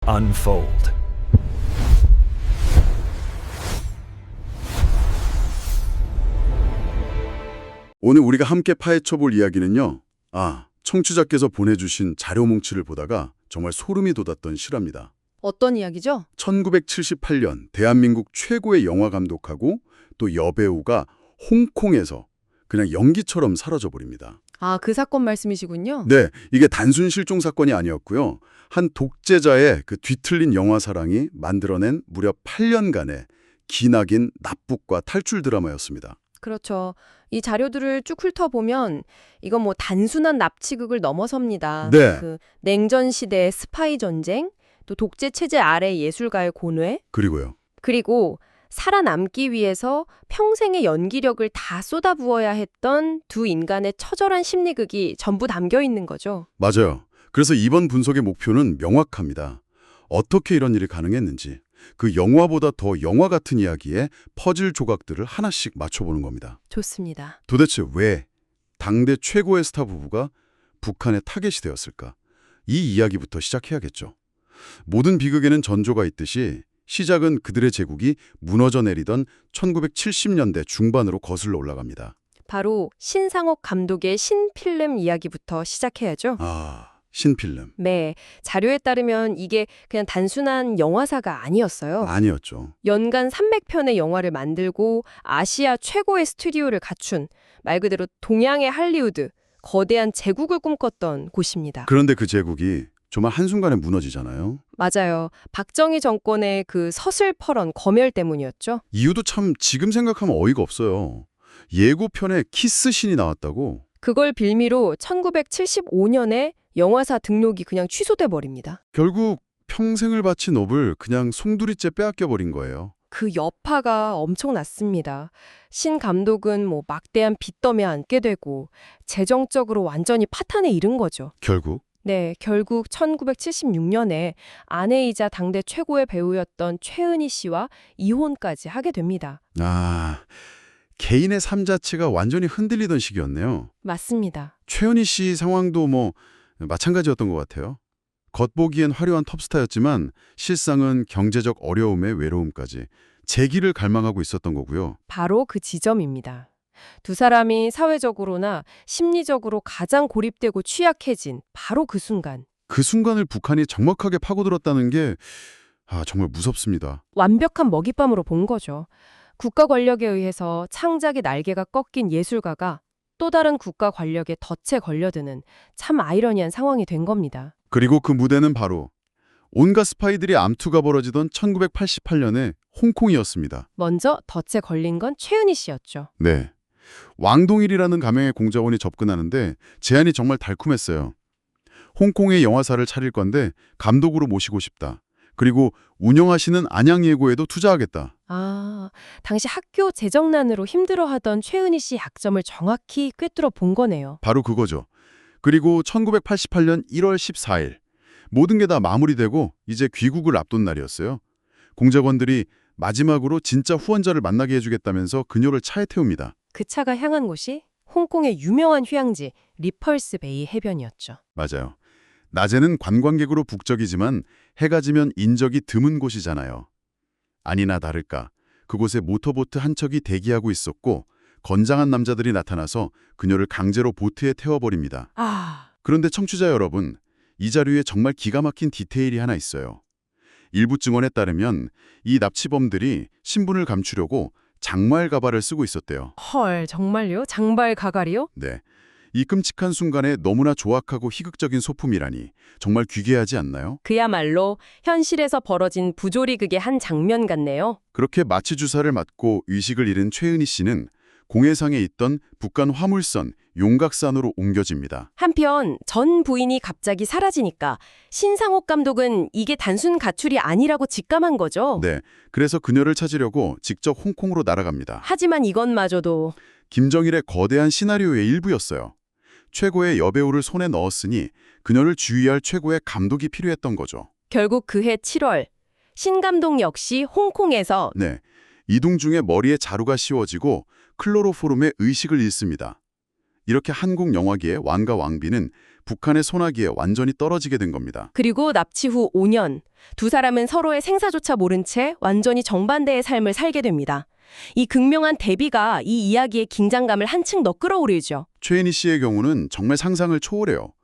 unfold. 오늘 우리가 함께 파헤쳐볼 이야기는요. 청취자께서 보내주신 자료 뭉치를 보다가 정말 소름이 돋았던 실화입니다. 어떤 이야기죠? 1978년 대한민국 최고의 영화 감독하고 또 여배우가 홍콩에서 그냥 연기처럼 사라져버립니다. 아, 그 사건 말씀이시군요. 네, 이게 단순 실종 사건이 아니었고요. 한 독재자의 그 뒤틀린 영화 사랑이 만들어낸 무려 8년간의 기나긴 납북과 탈출 드라마였습니다. 그렇죠. 이 자료들을 쭉 훑어보면 이건 뭐 단순한 납치극을 넘어섭니다. 네. 그 냉전 시대의 스파이 전쟁, 또 독재 체제 아래 예술가의 고뇌, 그리고요. 그리고 살아남기 위해서 평생의 연기력을 다 쏟아부어야 했던 두 인간의 처절한 심리극이 전부 담겨 있는 거죠. 맞아요. 그래서 이번 분석의 목표는 명확합니다. 어떻게 이런 일이 가능했는지, 그 영화보다 더 영화 같은 이야기에 퍼즐 조각들을 하나씩 맞춰보는 겁니다. 좋습니다. 도대체 왜 당대 최고의 스타 부부가 북한의 타겟이 되었을까? 이 이야기부터 시작해야겠죠. 모든 비극에는 전조가 있듯이 시작은 그들의 제국이 무너져 내리던 1970년대 중반으로 거슬러 올라갑니다. 바로 신상옥 감독의 신필름 이야기부터 시작해야죠. 신필름. 네, 자료에 따르면 이게 그냥 단순한 영화사가 아니었어요. 아니었죠. 연간 300편의 영화를 만들고 아시아 최고의 스튜디오를 갖춘 말 그대로 동양의 할리우드, 거대한 제국을 꿈꿨던 곳입니다. 그런데 그 제국이 정말 한순간에 무너지잖아요. 맞아요. 박정희 정권의 그 서슬퍼런 검열 때문이었죠. 이유도 참 지금 생각하면 어이가 없어요. 예고편에 키스신이 나왔다고? 그걸 빌미로 1975년에 영화사 등록이 그냥 취소돼 버립니다. 결국 평생을 바친 업을 그냥 송두리째 빼앗겨버린 거예요. 그 여파가 엄청났습니다. 신 감독은 뭐 막대한 빚더미에 앉게 되고 재정적으로 완전히 파탄에 이른 거죠. 결국? 네, 결국 1976년에 아내이자 당대 최고의 배우였던 최은희 씨와 이혼까지 하게 됩니다. 개인의 삶 자체가 완전히 흔들리던 시기였네요. 맞습니다. 최은희 씨 상황도 마찬가지였던 것 같아요. 겉보기엔 화려한 톱스타였지만 실상은 경제적 어려움에 외로움까지 재기를 갈망하고 있었던 거고요. 바로 그 지점입니다. 두 사람이 사회적으로나 심리적으로 가장 고립되고 취약해진 바로 그 순간. 그 순간을 북한이 정확하게 파고들었다는 게 정말 무섭습니다. 완벽한 먹잇감으로 본 거죠. 국가 권력에 의해서 창작의 날개가 꺾인 예술가가 또 다른 국가 권력의 덫에 걸려드는 참 아이러니한 상황이 된 겁니다. 그리고 그 무대는 바로 온갖 스파이들이 암투가 벌어지던 1988년의 홍콩이었습니다. 먼저 덫에 걸린 건 최은희 씨였죠. 네. 왕동일이라는 가명의 공작원이 접근하는데 제안이 정말 달콤했어요. 홍콩의 영화사를 차릴 건데 감독으로 모시고 싶다. 그리고 운영하시는 안양예고에도 투자하겠다. 당시 학교 재정난으로 힘들어하던 최은희 씨 약점을 정확히 꿰뚫어 본 거네요. 바로 그거죠. 그리고 1988년 1월 14일 모든 게 다 마무리되고 이제 귀국을 앞둔 날이었어요. 공작원들이 마지막으로 진짜 후원자를 만나게 해주겠다면서 그녀를 차에 태웁니다. 그 차가 향한 곳이 홍콩의 유명한 휴양지 리펄스 베이 해변이었죠. 맞아요. 낮에는 관광객으로 북적이지만 해가 지면 인적이 드문 곳이잖아요. 아니나 다를까 그곳에 모터보트 한 척이 대기하고 있었고 건장한 남자들이 나타나서 그녀를 강제로 보트에 태워버립니다. 그런데 청취자 여러분, 이 자료에 정말 기가 막힌 디테일이 하나 있어요. 일부 증언에 따르면 이 납치범들이 신분을 감추려고 장말 가발을 쓰고 있었대요. 헐, 정말요? 장발 가갈이요? 네. 이 끔찍한 순간에 너무나 조악하고 희극적인 소품이라니 정말 귀괴하지 않나요? 그야말로 현실에서 벌어진 부조리극의 한 장면 같네요. 그렇게 마취 주사를 맞고 의식을 잃은 최은희 씨는 공해상에 있던 북한 화물선 용각산으로 옮겨집니다. 한편 전 부인이 갑자기 사라지니까 신상옥 감독은 이게 단순 가출이 아니라고 직감한 거죠. 네, 그래서 그녀를 찾으려고 직접 홍콩으로 날아갑니다. 하지만 이것마저도 김정일의 거대한 시나리오의 일부였어요. 최고의 여배우를 손에 넣었으니 그녀를 주의할 최고의 감독이 필요했던 거죠. 결국 그해 7월 신 감독 역시 홍콩에서 네, 이동 중에 머리에 자루가 씌워지고 클로로포름에 의식을 잃습니다. 이렇게 한국 영화계의 왕과 왕비는 북한의 손아귀에 완전히 떨어지게 된 겁니다. 그리고 납치 후 5년, 두 사람은 서로의 생사조차 모른 채 완전히 정반대의 삶을 살게 됩니다. 이 극명한 대비가 이 이야기의 긴장감을 한층 더 끌어올리죠. 최은희 씨의 경우는 정말 상상을 초월해요.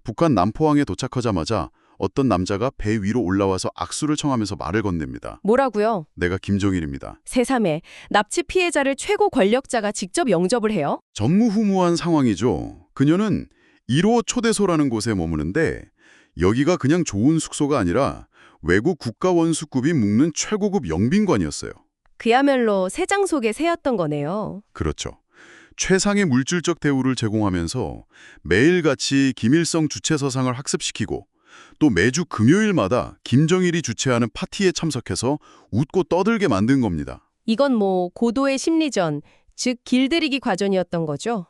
북한 남포항에 도착하자마자 어떤 남자가 배 위로 올라와서 악수를 청하면서 말을 건넵니다. 뭐라고요? 내가 김정일입니다. 새삼에 납치 피해자를 최고 권력자가 직접 영접을 해요? 전무후무한 상황이죠. 그녀는 1호 초대소라는 곳에 머무는데 여기가 그냥 좋은 숙소가 아니라 외국 국가원수급이 묵는 최고급 영빈관이었어요. 그야말로 새 장속의 새였던 거네요. 그렇죠. 최상의 물질적 대우를 제공하면서 매일같이 김일성 주체서상을 학습시키고 또 매주 금요일마다 김정일이 주최하는 파티에 참석해서 웃고 떠들게 만든 겁니다. 이건 뭐 고도의 심리전, 즉 길들이기 과정이었던 거죠.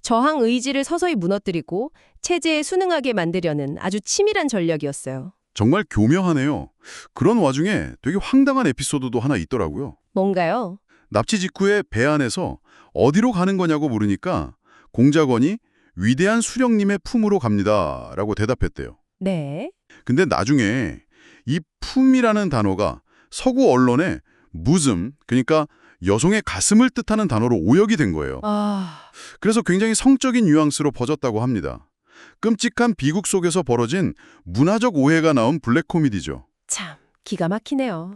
저항 의지를 서서히 무너뜨리고 체제에 순응하게 만들려는 아주 치밀한 전략이었어요. 정말 교묘하네요. 그런 와중에 되게 황당한 에피소드도 하나 있더라고요. 뭔가요? 납치 직후에 배 안에서 어디로 가는 거냐고 물으니까 공작원이 위대한 수령님의 품으로 갑니다 라고 대답했대요. 네. 근데 나중에 이 품이라는 단어가 서구 언론에 무즘, 그러니까 여성의 가슴을 뜻하는 단어로 오역이 된 거예요. 그래서 굉장히 성적인 뉘앙스로 퍼졌다고 합니다. 끔찍한 비극 속에서 벌어진 문화적 오해가 나온 블랙 코미디죠. 참, 기가 막히네요.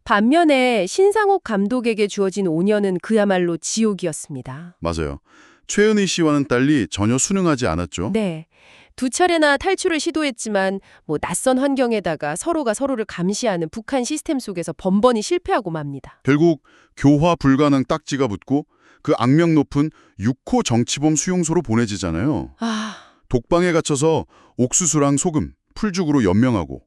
반면에 신상옥 감독에게 주어진 5년은 그야말로 지옥이었습니다. 맞아요. 최은희 씨와는 달리 전혀 순응하지 않았죠. 네. 두 차례나 탈출을 시도했지만 낯선 환경에다가 서로가 서로를 감시하는 북한 시스템 속에서 번번이 실패하고 맙니다. 결국 교화 불가능 딱지가 붙고 그 악명 높은 6호 정치범 수용소로 보내지잖아요. 독방에 갇혀서 옥수수랑 소금, 풀죽으로 연명하고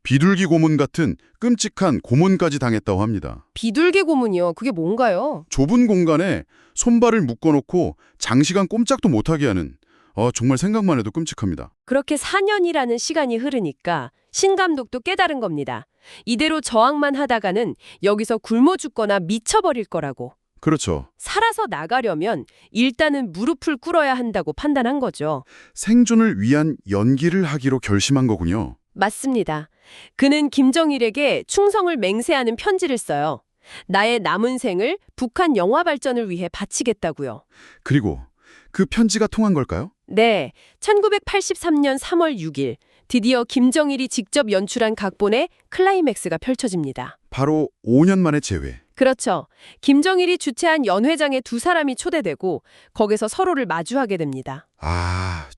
비둘기 고문 같은 끔찍한 고문까지 당했다고 합니다. 비둘기 고문이요? 그게 뭔가요? 좁은 공간에 손발을 묶어놓고 장시간 꼼짝도 못하게 하는 정말 생각만 해도 끔찍합니다. 그렇게 4년이라는 시간이 흐르니까 신 감독도 깨달은 겁니다. 이대로 저항만 하다가는 여기서 굶어 죽거나 미쳐버릴 거라고. 그렇죠. 살아서 나가려면 일단은 무릎을 꿇어야 한다고 판단한 거죠. 생존을 위한 연기를 하기로 결심한 거군요. 맞습니다. 그는 김정일에게 충성을 맹세하는 편지를 써요. 나의 남은 생을 북한 영화 발전을 위해 바치겠다고요. 그리고 그 편지가 통한 걸까요? 네, 1983년 3월 6일 드디어 김정일이 직접 연출한 각본의 클라이맥스가 펼쳐집니다. 바로 5년 만의 재회. 그렇죠. 김정일이 주최한 연회장에 두 사람이 초대되고 거기서 서로를 마주하게 됩니다.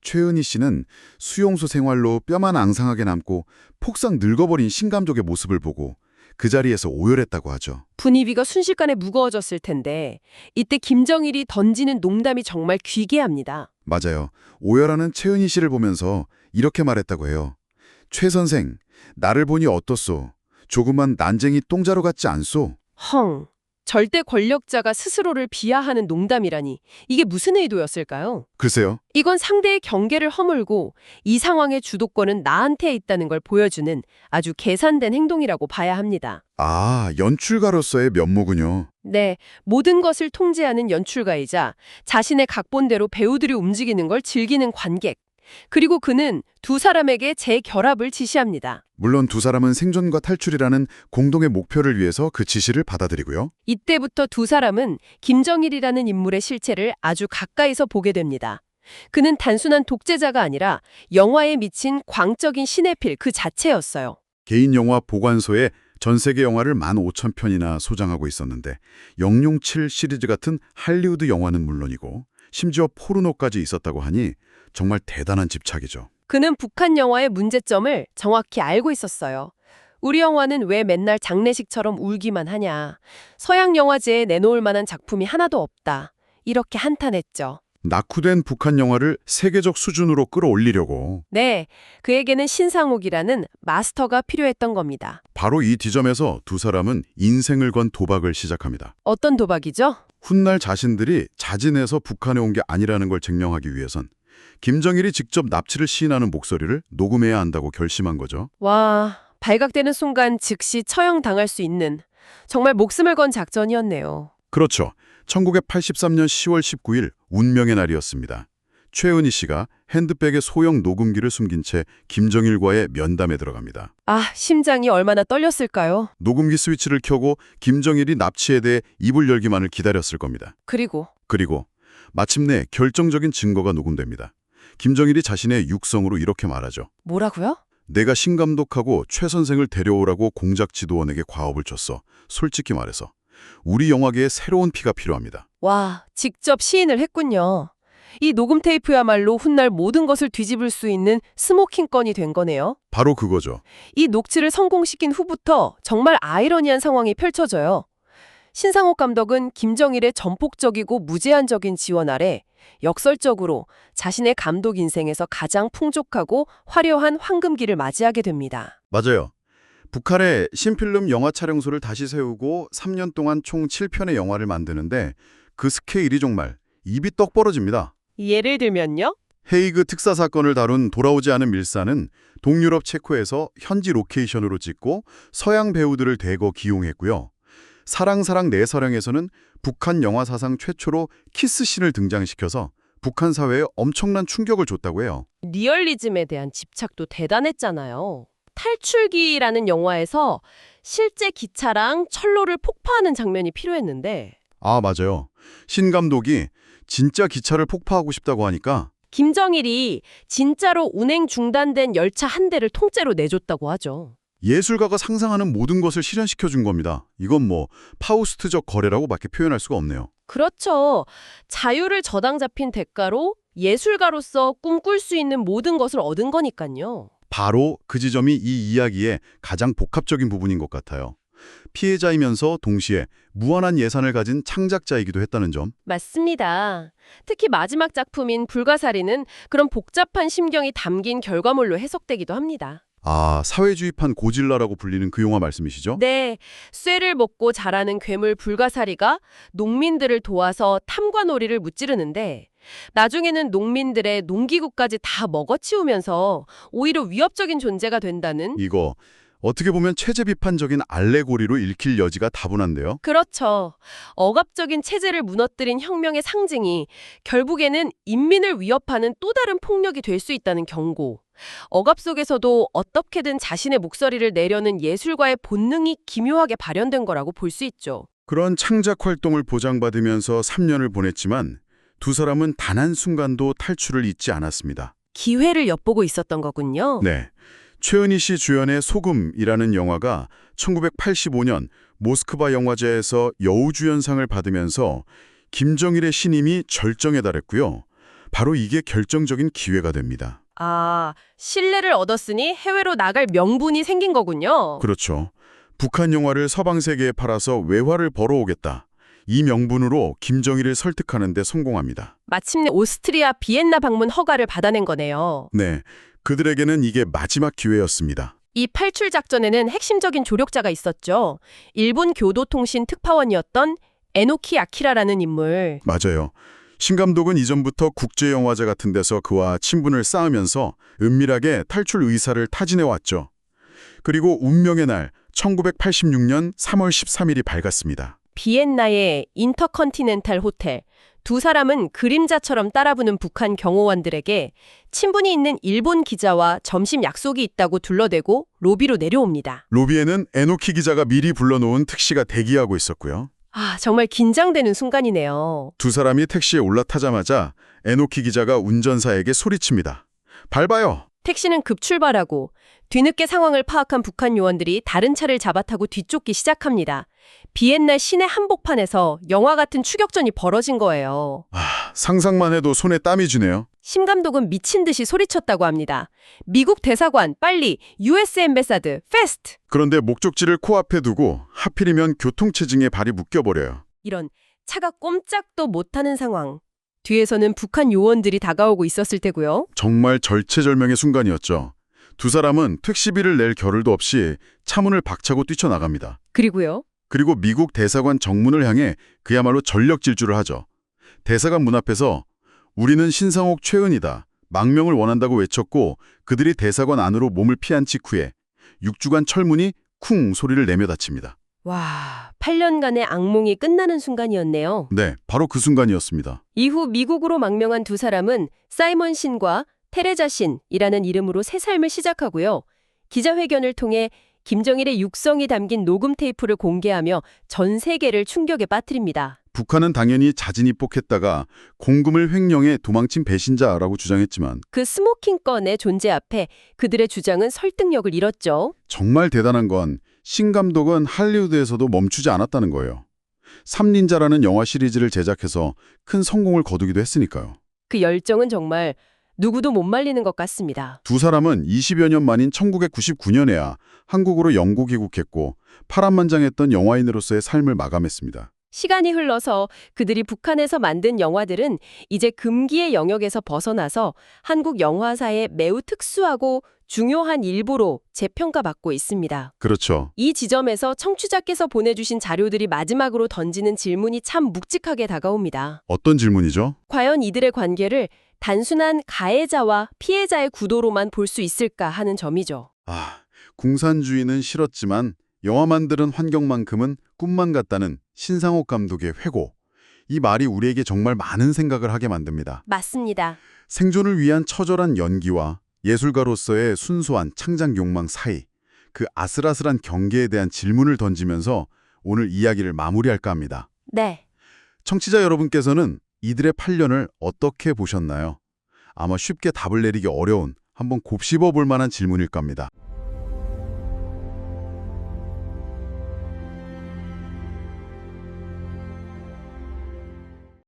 최은희 씨는 수용소 생활로 뼈만 앙상하게 남고 폭삭 늙어버린 신감독의 모습을 보고 그 자리에서 오열했다고 하죠. 분위기가 순식간에 무거워졌을 텐데 이때 김정일이 던지는 농담이 정말 귀괴합니다. 맞아요. 오열하는 최은희 씨를 보면서 이렇게 말했다고 해요. 최 선생, 나를 보니 어떻소? 조그만 난쟁이 똥자루 같지 않소? 헝, 절대 권력자가 스스로를 비하하는 농담이라니 이게 무슨 의도였을까요? 글쎄요. 이건 상대의 경계를 허물고 이 상황의 주도권은 나한테 있다는 걸 보여주는 아주 계산된 행동이라고 봐야 합니다. 연출가로서의 면모군요. 네, 모든 것을 통제하는 연출가이자 자신의 각본대로 배우들이 움직이는 걸 즐기는 관객. 그리고 그는 두 사람에게 재결합을 지시합니다. 물론 두 사람은 생존과 탈출이라는 공동의 목표를 위해서 그 지시를 받아들이고요. 이때부터 두 사람은 김정일이라는 인물의 실체를 아주 가까이서 보게 됩니다. 그는 단순한 독재자가 아니라 영화에 미친 광적인 시네필 그 자체였어요. 개인 영화 보관소에 전 세계 영화를 15,000편이나 소장하고 있었는데 007 시리즈 같은 할리우드 영화는 물론이고 심지어 포르노까지 있었다고 하니 정말 대단한 집착이죠. 그는 북한 영화의 문제점을 정확히 알고 있었어요. 우리 영화는 왜 맨날 장례식처럼 울기만 하냐. 서양 영화제에 내놓을 만한 작품이 하나도 없다. 이렇게 한탄했죠. 낙후된 북한 영화를 세계적 수준으로 끌어올리려고. 네, 그에게는 신상옥이라는 마스터가 필요했던 겁니다. 바로 이 지점에서 두 사람은 인생을 건 도박을 시작합니다. 어떤 도박이죠? 훗날 자신들이 자진해서 북한에 온 게 아니라는 걸 증명하기 위해선 김정일이 직접 납치를 시인하는 목소리를 녹음해야 한다고 결심한 거죠. 와, 발각되는 순간 즉시 처형당할 수 있는 정말 목숨을 건 작전이었네요. 그렇죠. 1983년 10월 19일 운명의 날이었습니다. 최은희 씨가 핸드백에 소형 녹음기를 숨긴 채 김정일과의 면담에 들어갑니다. 아, 심장이 얼마나 떨렸을까요? 녹음기 스위치를 켜고 김정일이 납치에 대해 입을 열기만을 기다렸을 겁니다. 그리고 그리고 마침내 결정적인 증거가 녹음됩니다. 김정일이 자신의 육성으로 이렇게 말하죠. 뭐라고요? 내가 신 감독하고 최 선생을 데려오라고 공작 지도원에게 과업을 줬어. 솔직히 말해서 우리 영화계에 새로운 피가 필요합니다. 와, 직접 시인을 했군요. 이 녹음 테이프야말로 훗날 모든 것을 뒤집을 수 있는 스모킹 건이 된 거네요. 바로 그거죠. 이 녹취를 성공시킨 후부터 정말 아이러니한 상황이 펼쳐져요. 신상옥 감독은 김정일의 전폭적이고 무제한적인 지원 아래 역설적으로 자신의 감독 인생에서 가장 풍족하고 화려한 황금기를 맞이하게 됩니다. 맞아요. 북한에 신필름 영화 촬영소를 다시 세우고 3년 동안 총 7편의 영화를 만드는데 그 스케일이 정말 입이 떡 벌어집니다. 예를 들면요? 헤이그 특사 사건을 다룬 돌아오지 않은 밀사는 동유럽 체코에서 현지 로케이션으로 찍고 서양 배우들을 대거 기용했고요. 사랑사랑 내 서령에서는 북한 영화 사상 최초로 키스씬을 등장시켜서 북한 사회에 엄청난 충격을 줬다고 해요. 리얼리즘에 대한 집착도 대단했잖아요. 탈출기라는 영화에서 실제 기차랑 철로를 폭파하는 장면이 필요했는데 아, 맞아요. 신 감독이 진짜 기차를 폭파하고 싶다고 하니까 김정일이 진짜로 운행 중단된 열차 한 대를 통째로 내줬다고 하죠. 예술가가 상상하는 모든 것을 실현시켜 준 겁니다. 이건 뭐 파우스트적 거래라고밖에 표현할 수가 없네요. 그렇죠. 자유를 저당 잡힌 대가로 예술가로서 꿈꿀 수 있는 모든 것을 얻은 거니까요. 바로 그 지점이 이 이야기의 가장 복합적인 부분인 것 같아요. 피해자이면서 동시에 무한한 예산을 가진 창작자이기도 했다는 점. 맞습니다. 특히 마지막 작품인 불가사리는 그런 복잡한 심경이 담긴 결과물로 해석되기도 합니다. 아, 사회주의판 고질라라고 불리는 그 영화 말씀이시죠? 네, 쇠를 먹고 자라는 괴물 불가사리가 농민들을 도와서 탐관오리를 무찌르는데 나중에는 농민들의 농기구까지 다 먹어치우면서 오히려 위협적인 존재가 된다는 이거 어떻게 보면 체제 비판적인 알레고리로 읽힐 여지가 다분한데요. 그렇죠. 억압적인 체제를 무너뜨린 혁명의 상징이 결국에는 인민을 위협하는 또 다른 폭력이 될 수 있다는 경고. 억압 속에서도 어떻게든 자신의 목소리를 내려는 예술가의 본능이 기묘하게 발현된 거라고 볼 수 있죠. 그런 창작 활동을 보장받으면서 3년을 보냈지만 두 사람은 단 한순간도 탈출을 잊지 않았습니다. 기회를 엿보고 있었던 거군요. 네. 최은희 씨 주연의 소금이라는 영화가 1985년 모스크바 영화제에서 여우주연상을 받으면서 김정일의 신임이 절정에 달했고요. 바로 이게 결정적인 기회가 됩니다. 아, 신뢰를 얻었으니 해외로 나갈 명분이 생긴 거군요. 그렇죠. 북한 영화를 서방 세계에 팔아서 외화를 벌어오겠다. 이 명분으로 김정일을 설득하는 데 성공합니다. 마침내 오스트리아 비엔나 방문 허가를 받아낸 거네요. 네, 그들에게는 이게 마지막 기회였습니다. 이 팔출 작전에는 핵심적인 조력자가 있었죠. 일본 교도통신 특파원이었던 에노키 아키라라는 인물. 맞아요. 신 감독은 이전부터 국제영화제 같은 데서 그와 친분을 쌓으면서 은밀하게 탈출 의사를 타진해왔죠. 그리고 운명의 날 1986년 3월 13일이 밝았습니다. 비엔나의 인터컨티넨탈 호텔. 두 사람은 그림자처럼 따라부는 북한 경호원들에게 친분이 있는 일본 기자와 점심 약속이 있다고 둘러대고 로비로 내려옵니다. 로비에는 에노키 기자가 미리 불러놓은 택시가 대기하고 있었고요. 아, 정말 긴장되는 순간이네요. 두 사람이 택시에 올라타자마자 에노키 기자가 운전사에게 소리칩니다. 밟아요. 택시는 급출발하고 뒤늦게 상황을 파악한 북한 요원들이 다른 차를 잡아타고 뒤쫓기 시작합니다. 비엔나 시내 한복판에서 영화 같은 추격전이 벌어진 거예요. 상상만 해도 손에 땀이 쥐네요. 심 감독은 미친 듯이 소리쳤다고 합니다. 미국 대사관, 빨리! US 엠베사드, 패스트! 그런데 목적지를 코앞에 두고 하필이면 교통체증에 발이 묶여버려요. 이런 차가 꼼짝도 못하는 상황. 뒤에서는 북한 요원들이 다가오고 있었을 테고요. 정말 절체절명의 순간이었죠. 두 사람은 택시비를 낼 겨를도 없이 차문을 박차고 뛰쳐나갑니다. 그리고요. 그리고 미국 대사관 정문을 향해 그야말로 전력 질주를 하죠. 대사관 문 앞에서 우리는 신상옥 최은희다. 망명을 원한다고 외쳤고 그들이 대사관 안으로 몸을 피한 직후에 6주간 철문이 쿵 소리를 내며 닫힙니다. 와, 8년간의 악몽이 끝나는 순간이었네요. 네, 바로 그 순간이었습니다. 이후 미국으로 망명한 두 사람은 사이먼 신과 테레자 신이라는 이름으로 새 삶을 시작하고요. 기자회견을 통해 김정일의 육성이 담긴 녹음 테이프를 공개하며 전 세계를 충격에 빠뜨립니다. 북한은 당연히 자진입복했다가 공금을 횡령해 도망친 배신자라고 주장했지만 그 스모킹 건의 존재 앞에 그들의 주장은 설득력을 잃었죠. 정말 대단한 건 신 감독은 할리우드에서도 멈추지 않았다는 거예요. 삼닌자라는 영화 시리즈를 제작해서 큰 성공을 거두기도 했으니까요. 그 열정은 정말 누구도 못 말리는 것 같습니다. 두 사람은 20여 년 만인 1999년에야 한국으로 영구 귀국했고 파란만장했던 영화인으로서의 삶을 마감했습니다. 시간이 흘러서 그들이 북한에서 만든 영화들은 이제 금기의 영역에서 벗어나서 한국 영화사의 매우 특수하고 중요한 일부로 재평가받고 있습니다. 그렇죠. 이 지점에서 청취자께서 보내주신 자료들이 마지막으로 던지는 질문이 참 묵직하게 다가옵니다. 어떤 질문이죠? 과연 이들의 관계를 단순한 가해자와 피해자의 구도로만 볼 수 있을까 하는 점이죠. 공산주의는 싫었지만 영화 만드는 환경만큼은 꿈만 같다는 신상옥 감독의 회고. 이 말이 우리에게 정말 많은 생각을 하게 만듭니다. 맞습니다. 생존을 위한 처절한 연기와 예술가로서의 순수한 창작 욕망 사이, 그 아슬아슬한 경계에 대한 질문을 던지면서 오늘 이야기를 마무리할까 합니다. 네. 청취자 여러분께서는 이들의 8년을 어떻게 보셨나요? 아마 쉽게 답을 내리기 어려운, 한번 곱씹어 볼 만한 질문일 겁니다.